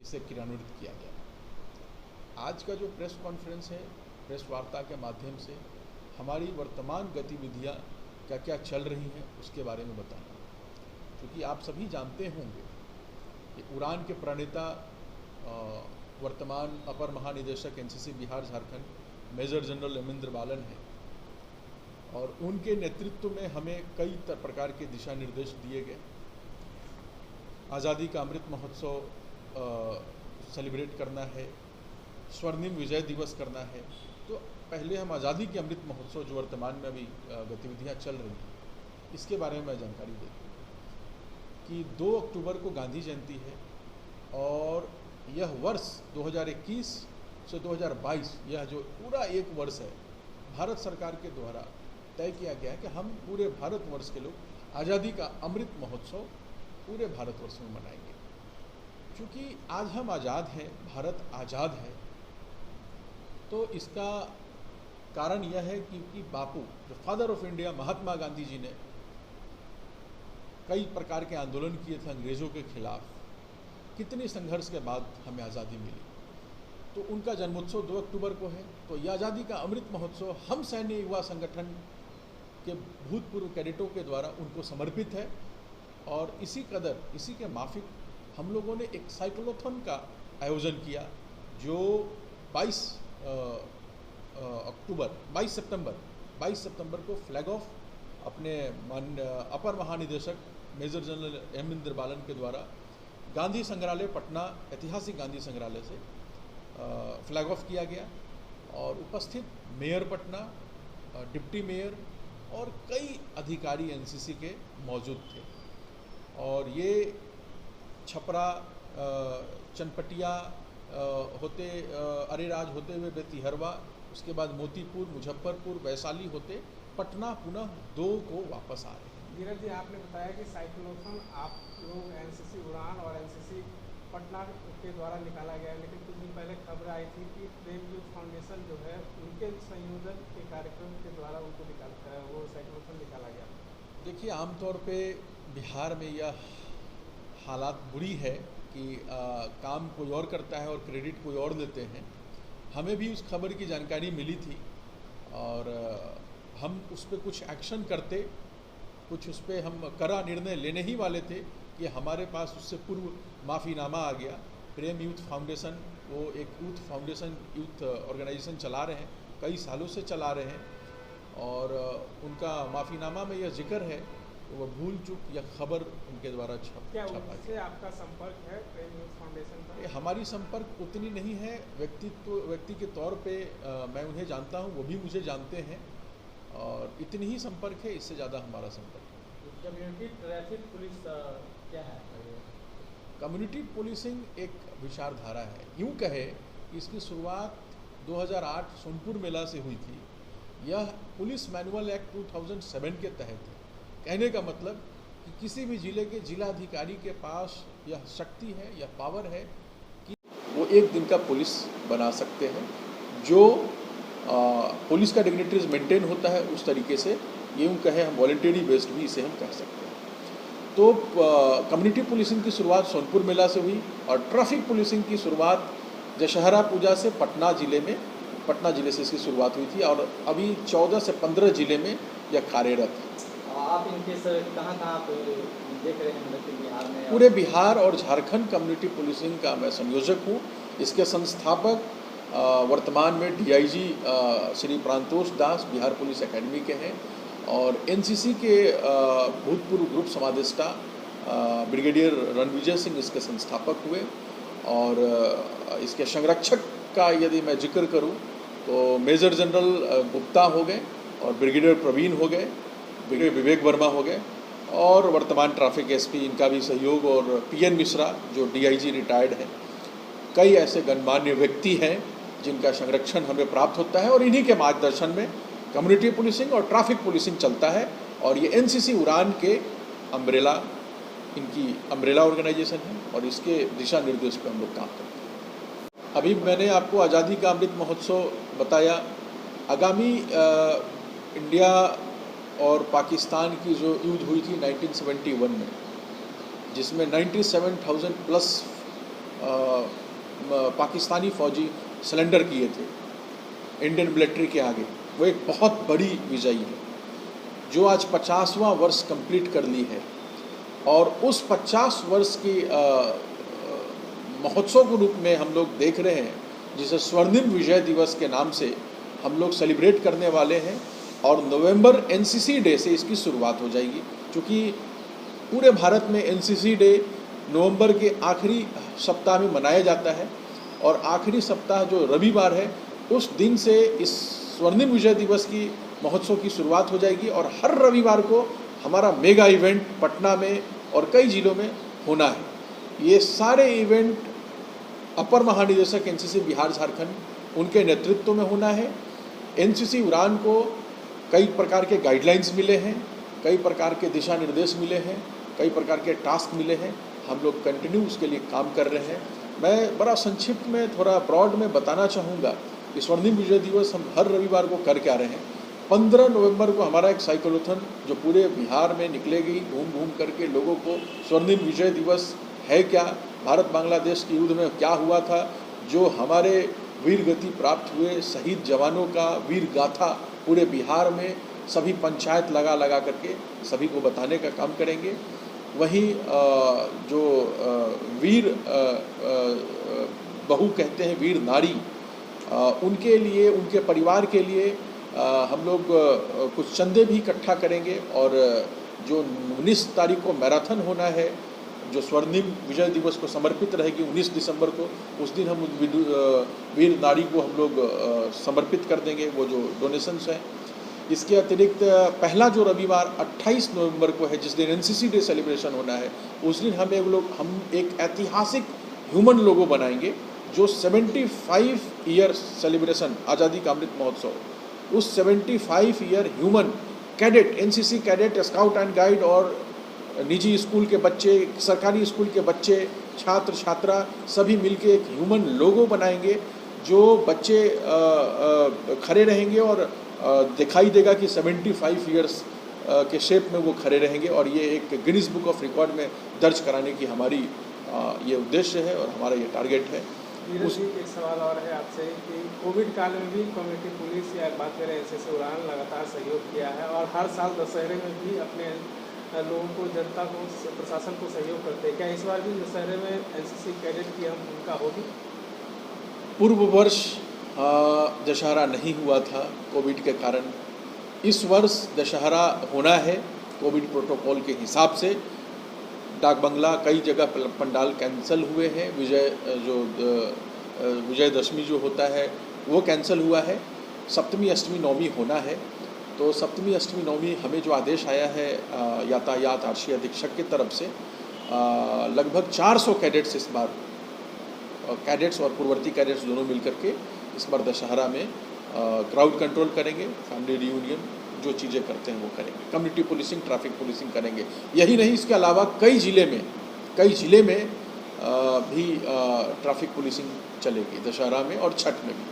इसे क्रियान्वित किया गया। आज का जो प्रेस कॉन्फ्रेंस है, प्रेस वार्ता के माध्यम से हमारी वर्तमान गतिविधियां क्या क्या चल रही हैं उसके बारे में बताना, क्योंकि आप सभी जानते होंगे कि उड़ान के प्रणेता वर्तमान अपर महानिदेशक NCC Bihar Jharkhand major general Yamendra Balan हैं, और उनके नेतृत्व में हमें कई प्रकार के दिशा निर्देश दिए गए। आज़ादी का अमृत महोत्सव सेलिब्रेट करना है, स्वर्णिम विजय दिवस करना है, तो पहले हम आज़ादी के अमृत महोत्सव जो वर्तमान में अभी गतिविधियां चल रही हैं इसके बारे में मैं जानकारी देता हूँ कि 2 अक्टूबर को गांधी जयंती है, और यह वर्ष 2021 से 2022 यह जो पूरा एक वर्ष है भारत सरकार के द्वारा तय किया गया है कि हम पूरे भारतवर्ष के लोग आज़ादी का अमृत महोत्सव पूरे भारतवर्ष में मनाएंगे। क्योंकि आज हम आज़ाद हैं, भारत आज़ाद है, तो इसका कारण यह है कि बापू जो father of India Mahatma Gandhi ji ने कई प्रकार के आंदोलन किए थे अंग्रेज़ों के खिलाफ, कितने संघर्ष के बाद हमें आज़ादी मिली, तो उनका जन्मोत्सव 2 अक्टूबर को है। तो यह आज़ादी का अमृत महोत्सव हम सैन्य युवा संगठन के भूतपूर्व कैडेटों के द्वारा उनको समर्पित है, और इसी के माफिक हम लोगों ने एक साइक्लोथॉन का आयोजन किया जो 22 सितंबर को फ्लैग ऑफ अपने अपर महानिदेशक मेजर जनरल यमेंद्र बालन के द्वारा गांधी संग्रहालय पटना, ऐतिहासिक गांधी संग्रहालय से फ्लैग ऑफ किया गया, और उपस्थित मेयर पटना, डिप्टी मेयर और कई अधिकारी एनसीसी के मौजूद थे। और ये छपरा, चनपटिया होते अरेराज होते हुए बेतिहरवा, उसके बाद मोतीपुर, मुजफ्फरपुर, वैशाली होते पटना पुनः 2 को वापस आ रहे हैं। धीरज जी, आपने बताया कि साइक्लोथॉन आप लोग एनसीसी उड़ान और एनसीसी पटना के द्वारा निकाला गया, लेकिन कुछ दिन पहले खबर आई थी कि प्रेम यूथ फाउंडेशन जो है उनके संयोजन के कार्यक्रम के द्वारा उनको वो साइक्लोथॉन निकाला गया। देखिए, आमतौर पे बिहार में यह हालात बुरी है कि काम कोई और करता है और क्रेडिट कोई और देते हैं। हमें भी उस खबर की जानकारी मिली थी और हम उस पर कुछ एक्शन करते, कुछ उस पर हम कड़ा निर्णय लेने ही वाले थे कि हमारे पास उससे पूर्व माफ़ीनामा आ गया। प्रेम यूथ फाउंडेशन वो एक यूथ ऑर्गेनाइजेशन चला रहे हैं, कई सालों से चला रहे हैं, और उनका माफ़ीनामा में यह जिक्र है वो भूल चूक या खबर उनके द्वारा छपा है। आपका संपर्क है प्रेम यूथ फाउंडेशन का? हमारी संपर्क उतनी नहीं है, व्यक्ति के तौर पे मैं उन्हें जानता हूँ, वो भी मुझे जानते हैं, और इतनी ही संपर्क है, इससे ज़्यादा हमारा संपर्क है। कम्युनिटी ट्रैफिक पुलिस क्या है? कम्युनिटी पुलिसिंग एक विचारधारा है। यूँ कहे कि इसकी शुरुआत 2008 सोनपुर मेला से हुई थी। यह पुलिस मैनुअल एक्ट 2007 के तहत है। कहने का मतलब कि किसी भी जिले के जिलाधिकारी के पास यह शक्ति है, यह पावर है कि वो एक दिन का पुलिस बना सकते हैं, जो पुलिस का डिग्निटीज मेंटेन होता है उस तरीके से। यूँ कहें हम वॉलंटरी बेस्ड भी इसे हम कह सकते हैं। तो कम्युनिटी पुलिसिंग की शुरुआत सोनपुर मेला से हुई, और ट्रैफिक पुलिसिंग की शुरुआत दशहरा पूजा से पटना जिले से इसकी शुरुआत हुई थी, और अभी 14 से 15 जिले में यह कार्यरत है। आप इनके कहाँ देख रहे हैं बिहार में? पूरे बिहार और झारखंड कम्युनिटी पुलिसिंग का मैं संयोजक हूँ। इसके संस्थापक वर्तमान में डीआईजी श्री प्रांतोष दास बिहार पुलिस एकेडमी के हैं, और एनसीसी के भूतपूर्व ग्रुप समादेष्टा ब्रिगेडियर रणविजय सिंह इसके संस्थापक हुए, और इसके संरक्षक का यदि मैं जिक्र करूं तो मेजर जनरल गुप्ता हो गए, और ब्रिगेडियर प्रवीण हो गए, ब्रिगेडियर विवेक वर्मा हो गए, और वर्तमान ट्रैफिक एसपी इनका भी सहयोग, और पीएन मिश्रा जो डीआईजी रिटायर्ड हैं। कई ऐसे गणमान्य व्यक्ति हैं जिनका संरक्षण हमें प्राप्त होता है, और इन्हीं के मार्गदर्शन में कम्युनिटी पुलिसिंग और ट्रैफिक पुलिसिंग चलता है। और ये एनसीसी उड़ान के इनकी अम्ब्रेला ऑर्गेनाइजेशन है, और इसके दिशा निर्देश पर हम लोग काम करते हैं। अभी मैंने आपको आज़ादी का अमृत महोत्सव बताया। आगामी इंडिया और पाकिस्तान की जो युद्ध हुई थी 1971 में, जिसमें 97,000 प्लस पाकिस्तानी फ़ौजी सरेंडर किए थे इंडियन मिलिट्री के आगे, वो एक बहुत बड़ी विजयी है जो आज 50वां वर्ष कंप्लीट कर ली है। और उस 50 वर्ष की महोत्सव के रूप में हम लोग देख रहे हैं, जिसे स्वर्णिम विजय दिवस के नाम से हम लोग सेलिब्रेट करने वाले हैं। और नवंबर एनसीसी डे से इसकी शुरुआत हो जाएगी, क्योंकि पूरे भारत में एनसीसी डे नवंबर के आखिरी सप्ताह में मनाया जाता है। और आखिरी सप्ताह जो रविवार है, उस दिन से इस स्वर्णिम विजय दिवस की महोत्सव की शुरुआत हो जाएगी। और हर रविवार को हमारा मेगा इवेंट पटना में और कई जिलों में होना है। ये सारे इवेंट अपर महानिदेशक एनसीसी बिहार झारखंड उनके नेतृत्व में होना है। एनसीसी उड़ान को कई प्रकार के गाइडलाइंस मिले हैं, कई प्रकार के दिशा निर्देश मिले हैं, कई प्रकार के टास्क मिले हैं। हम लोग कंटिन्यू उसके लिए काम कर रहे हैं। मैं बड़ा संक्षिप्त में, थोड़ा ब्रॉड में बताना चाहूँगा कि स्वर्णिम विजय दिवस हम हर रविवार को कर क्या रहे हैं। 15 नवंबर को हमारा एक साइक्लोथन जो पूरे बिहार में निकलेगी, घूम घूम करके लोगों को स्वर्णिम विजय दिवस है क्या, भारत बांग्लादेश के युद्ध में क्या हुआ था, जो हमारे वीर गति प्राप्त हुए शहीद जवानों का वीर गाथा पूरे बिहार में सभी पंचायत लगा करके सभी को बताने का काम करेंगे। वहीं जो वीर बहू कहते हैं, वीर नारी, उनके लिए, उनके परिवार के लिए हम लोग कुछ चंदे भी इकट्ठा करेंगे। और जो 19 तारीख को मैराथन होना है, जो स्वर्णिम विजय दिवस को समर्पित रहेगी 19 दिसंबर को, उस दिन हम वीर नारी को हम लोग समर्पित कर देंगे वो जो डोनेशंस हैं। इसके अतिरिक्त पहला जो रविवार 28 नवंबर को है, जिस दिन एनसीसी डे सेलिब्रेशन होना है, उस दिन हम एक ऐतिहासिक ह्यूमन लोगो बनाएंगे जो 75 ईयर सेलिब्रेशन आज़ादी का अमृत महोत्सव, उस 75 year human cadet, NCC cadet, scout and guide और निजी स्कूल के बच्चे, सरकारी स्कूल के बच्चे, छात्र छात्रा सभी मिलके एक ह्यूमन लोगो बनाएंगे जो बच्चे खड़े रहेंगे और दिखाई देगा कि 75 ईयर्स के शेप में वो खड़े रहेंगे। और ये एक गिनीज बुक ऑफ रिकॉर्ड में दर्ज कराने की हमारी ये उद्देश्य है और हमारा ये टारगेट है। नीरज जी, एक सवाल और है आपसे कि कोविड काल में भी कम्युनिटी पुलिस या बात करें एनसीसी उड़ान लगातार सहयोग किया है और हर साल दशहरे में भी अपने लोगों को, जनता को, प्रशासन को सहयोग करते हैं। क्या इस बार भी दशहरे में एनसीसी कैडेट की हम भूमिका होगी? पूर्व वर्ष दशहरा नहीं हुआ था कोविड के कारण। इस वर्ष दशहरा होना है कोविड प्रोटोकॉल के हिसाब से। डाक बंगला कई जगह पंडाल कैंसिल हुए हैं। विजयदशमी जो होता है वो कैंसिल हुआ है। सप्तमी अष्टमी नवमी होना है, तो सप्तमी अष्टमी नवमी हमें जो आदेश आया है यातायात आरक्षी अधीक्षक की तरफ से, लगभग 400 कैडेट्स इस बार, कैडेट्स और पूर्ववर्ती कैडेट्स दोनों मिलकर के इस बार दशहरा में क्राउड कंट्रोल करेंगे, फैमिली रियूनियन, जो चीज़ें करते हैं वो करेंगे, कम्युनिटी पुलिसिंग, ट्रैफिक पुलिसिंग करेंगे। यही नहीं, इसके अलावा कई ज़िले में भी ट्रैफिक पुलिसिंग चलेगी दशहरा में और छठ में भी।